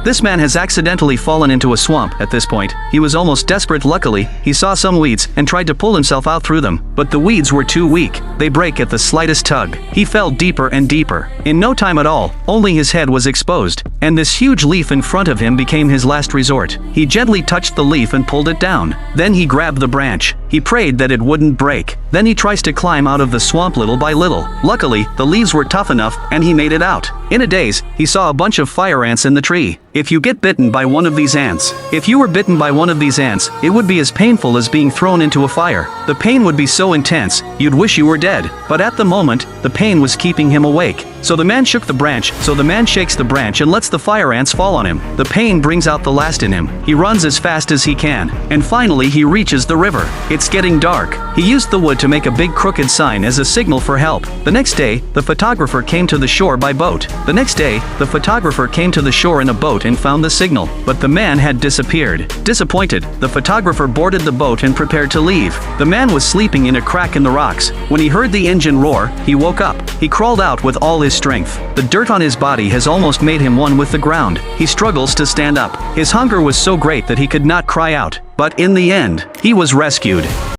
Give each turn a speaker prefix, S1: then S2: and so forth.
S1: This man has accidentally fallen into a swamp. At this point, he was almost desperate. Luckily, he saw some weeds and tried to pull himself out through them, but the weeds were too weak. They break at the slightest tug. He fell deeper and deeper. In no time at all, only his head was exposed, and this huge leaf in front of him became his last resort. He gently touched the leaf and pulled it down. Then he grabbed the branch. He prayed that it wouldn't break. Then he tries to climb out of the swamp little by little. Luckily, the leaves were tough enough, and he made it out. In a daze, he saw a bunch of fire ants in the tree. If you get bitten by one of these ants, if you were bitten by one of these ants, it would be as painful as being thrown into a fire. The pain would be so intense, you'd wish you were dead. But at the moment, the pain was keeping him awake. So the man shakes the branch and lets the fire ants fall on him. The pain brings out the last in him. He runs as fast as he can, and finally he reaches the river. It's getting dark. He used the wood to make a big crooked sign as a signal for help. The next day, the photographer came to the shore by boat. In a boat and found the signal, but the man had disappeared. Disappointed, the photographer boarded the boat and prepared to leave. The man was sleeping in a crack in the rocks. When he heard the engine roar, he woke up. He crawled out with all his strength. The dirt on his body has almost made him one with the ground. He struggles to stand up. His hunger was so great that he could not cry out. But in the end, he was rescued.